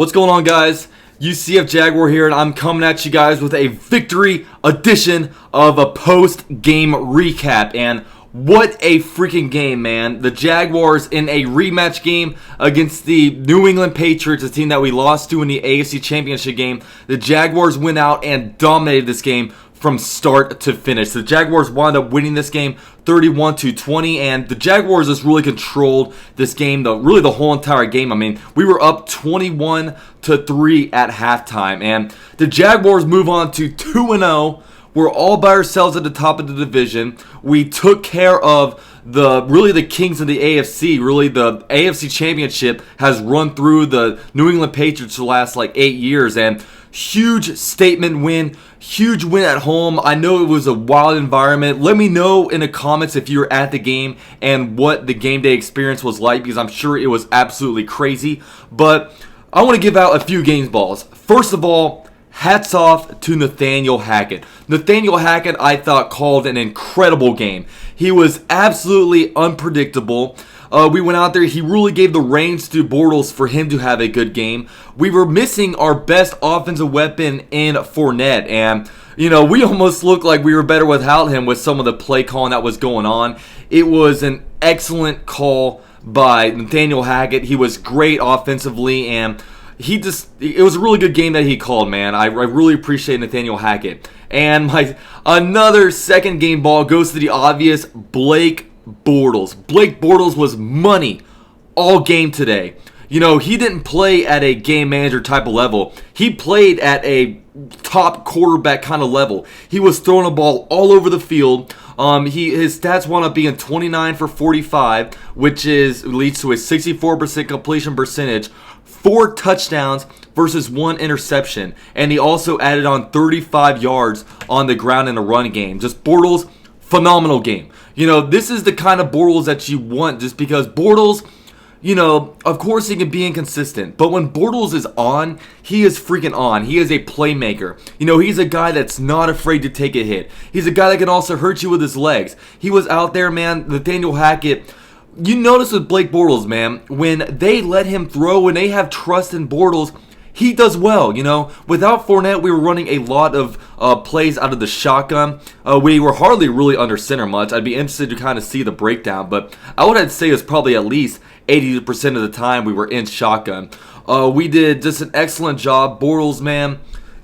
What's going on, guys? UCF Jaguar here, and I'm coming at you guys with a victory edition of a post-game recap. And what a freaking game, man. The Jaguars in a rematch game against the New England Patriots, a team that we lost to in the AFC Championship game. The Jaguars went out and dominated this game from start to finish. The Jaguars wound up winning this game 31-20, and the Jaguars just really controlled this game, really the whole entire game. I mean, we were up 21-3 at halftime, and the Jaguars move on to 2-0. We're all by ourselves at the top of the division. We took care of the kings of the AFC. Really, the AFC Championship has run through the New England Patriots for the last 8 years, and huge statement win. Huge win at home. I know it was a wild environment. Let me know in the comments if you were at the game and what the game day experience was like, because I'm sure it was absolutely crazy. But I want to give out a few game balls. First of all, hats off to Nathaniel Hackett. Nathaniel Hackett, I thought, called an incredible game. He was absolutely unpredictable. We went out there. He really gave the reins to Bortles for him to have a good game. We were missing our best offensive weapon in Fournette. And, we almost looked like we were better without him with some of the play calling that was going on. It was an excellent call by Nathaniel Hackett. He was great offensively, and it was a really good game that he called, man. I really appreciate Nathaniel Hackett. And another second game ball goes to the obvious Blake Bortles. Blake Bortles was money all game today. He didn't play at a game manager type of level. He played at a top quarterback kind of level. He was throwing a ball all over the field. His stats wound up being 29 for 45, which leads to a 64% completion percentage, 4 touchdowns versus 1 interception, and he also added on 35 yards on the ground in a run game. Just Bortles, phenomenal game. This is the kind of Bortles that you want, just because Bortles, of course he can be inconsistent, but when Bortles is on, he is freaking on. He is a playmaker. He's a guy that's not afraid to take a hit. He's a guy that can also hurt you with his legs. He was out there, man. Nathaniel Hackett, you notice with Blake Bortles, man, when they let him throw, when they have trust in Bortles, he does well. Without Fournette, we were running a lot of plays out of the shotgun. We were hardly really under center much. I'd be interested to kind of see the breakdown, but I would say it was probably at least 80% of the time we were in shotgun. We did just an excellent job. Bortles, man,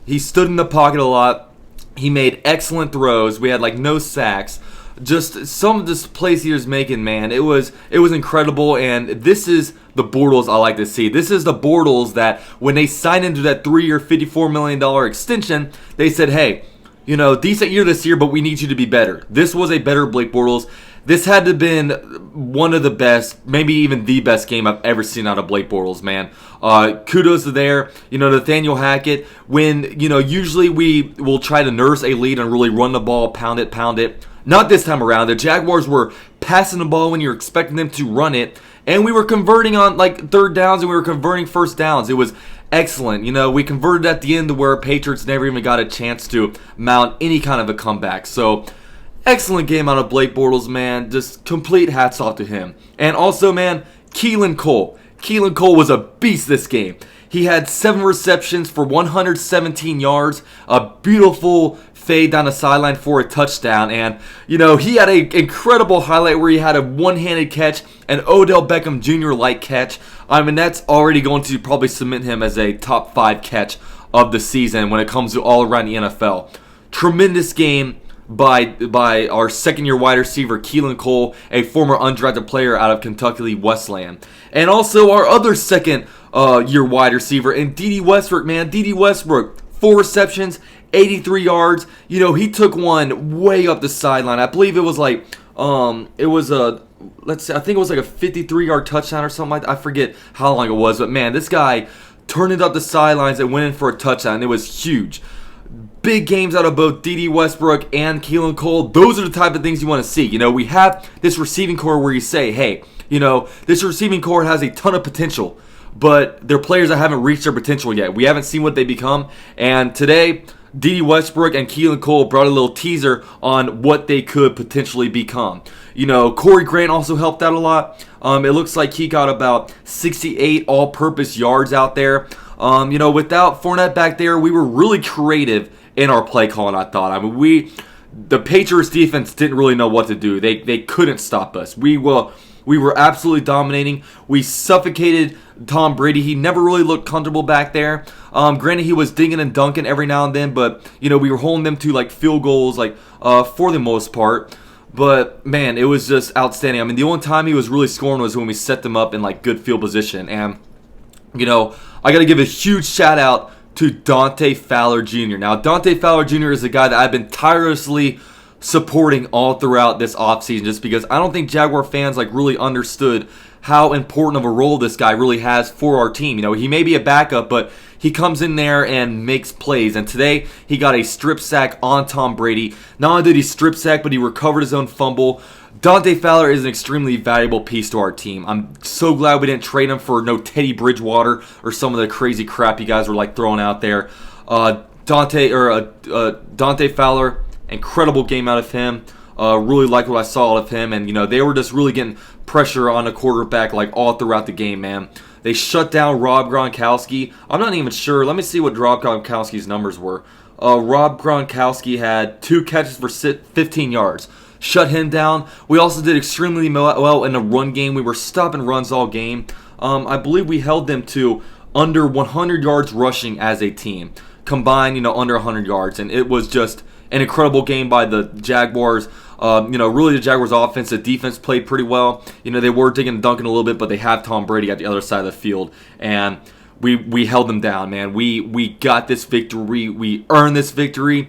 he stood in the pocket a lot. He made excellent throws. We had no sacks. Just some of the plays he was making, man, it was incredible. And this is the Bortles I like to see. This is the Bortles that when they signed into that 3-year, $54 million extension, they said, hey, decent year this year, but we need you to be better. This was a better Blake Bortles. This had to have been one of the best, maybe even the best game I've ever seen out of Blake Bortles, man. Kudos to there. Nathaniel Hackett, when, usually we will try to nurse a lead and really run the ball, pound it. Not this time around. The Jaguars were passing the ball when you're expecting them to run it, and we were converting on third downs, and we were converting first downs. It was excellent. We converted at the end to where Patriots never even got a chance to mount any kind of a comeback. So, excellent game out of Blake Bortles, man. Just complete hats off to him. And also, man, Keelan Cole. Keelan Cole was a beast this game. He had 7 receptions for 117 yards, a beautiful fade down the sideline for a touchdown, and he had an incredible highlight where he had a one-handed catch, an Odell Beckham Jr.-like catch. I mean, that's already going to probably cement him as a top 5 catch of the season when it comes to all around the NFL. Tremendous game by our second-year wide receiver, Keelan Cole, a former undrafted player out of Kentucky Westland. And also our other second-year wide receiver, and D.D. Westbrook, man. D.D. Westbrook, 4 receptions, 83 yards. He took one way up the sideline. I believe it was I think it was a 53-yard touchdown or something like that. I forget how long it was, but man, this guy turned it up the sidelines and went in for a touchdown. It was huge. Big games out of both D.D. Westbrook and Keelan Cole. Those are the type of things you want to see. We have this receiving core where you say, hey, this receiving core has a ton of potential, but they're players that haven't reached their potential yet. We haven't seen what they become, and today, D.D. Westbrook and Keelan Cole brought a little teaser on what they could potentially become. Corey Grant also helped out a lot. It looks like he got about 68 all-purpose yards out there. Without Fournette back there, we were really creative in our play calling, I thought. I mean, the Patriots defense didn't really know what to do. They couldn't stop us. We were absolutely dominating. We suffocated Tom Brady. He never really looked comfortable back there. Granted, he was dinging and dunking every now and then, but we were holding them to like field goals, for the most part. But man, it was just outstanding. I mean, the only time he was really scoring was when we set them up in like good field position. And I got to give a huge shout out to Dante Fowler Jr. Now, Dante Fowler Jr. is a guy that I've been tirelessly supporting all throughout this offseason, just because I don't think Jaguar fans really understood how important of a role this guy really has for our team. He may be a backup, but he comes in there and makes plays. And today, he got a strip sack on Tom Brady. Not only did he strip sack, but he recovered his own fumble. Dante Fowler is an extremely valuable piece to our team. I'm so glad we didn't trade him for no Teddy Bridgewater or some of the crazy crap you guys were throwing out there. Dante Fowler, incredible game out of him. Really liked what I saw of him, and they were just really getting pressure on the quarterback all throughout the game, man. They shut down Rob Gronkowski. I'm not even sure. Let me see what Rob Gronkowski's numbers were. Rob Gronkowski had 2 catches for 15 yards. Shut him down. We also did extremely well in the run game. We were stopping runs all game. I believe we held them to under 100 yards rushing as a team. Combined, under 100 yards. And it was just an incredible game by the Jaguars. Really the Jaguars offense, the defense played pretty well. They were digging and dunking a little bit, but they have Tom Brady at the other side of the field. And we held them down, man. We got this victory. We earned this victory.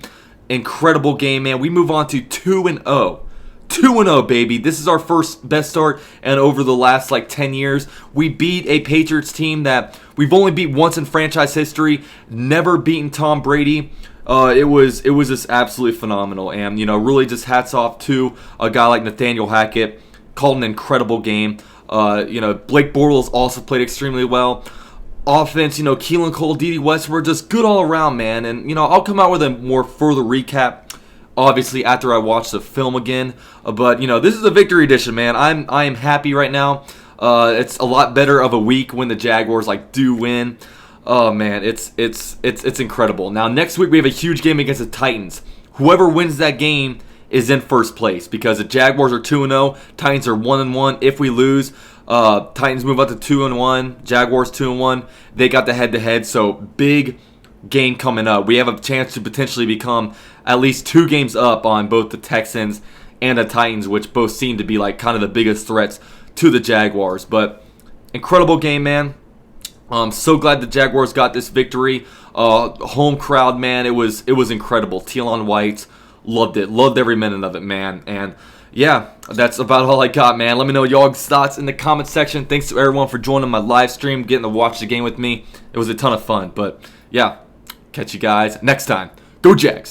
Incredible game, man. We move on to 2-0. 2-0, baby. This is our first best start and over the last 10 years. We beat a Patriots team that we've only beat once in franchise history. Never beaten Tom Brady. It was just absolutely phenomenal. And, really just hats off to a guy like Nathaniel Hackett. Called an incredible game. Blake Bortles also played extremely well. Offense, Keelan Cole, D.D. West were just good all around, man. And, I'll come out with a more further recap, obviously, after I watch the film again. But, this is a victory edition, man. I am happy right now. It's a lot better of a week when the Jaguars, do win. Oh, man, it's incredible. Now, next week we have a huge game against the Titans. Whoever wins that game is in first place because the Jaguars are 2-0. Titans are 1-1. If we lose, Titans move up to 2-1. Jaguars 2-1. They got the head-to-head, so big game coming up. We have a chance to potentially become at least 2 games up on both the Texans and the Titans, which both seem to be kind of the biggest threats to the Jaguars. But incredible game, man. I'm so glad the Jaguars got this victory. Home crowd, man, it was incredible. Teal on white, loved it. Loved every minute of it, man. And yeah, that's about all I got, man. Let me know y'all's thoughts in the comment section. Thanks to everyone for joining my live stream, getting to watch the game with me. It was a ton of fun. But yeah, catch you guys next time. Go Jags!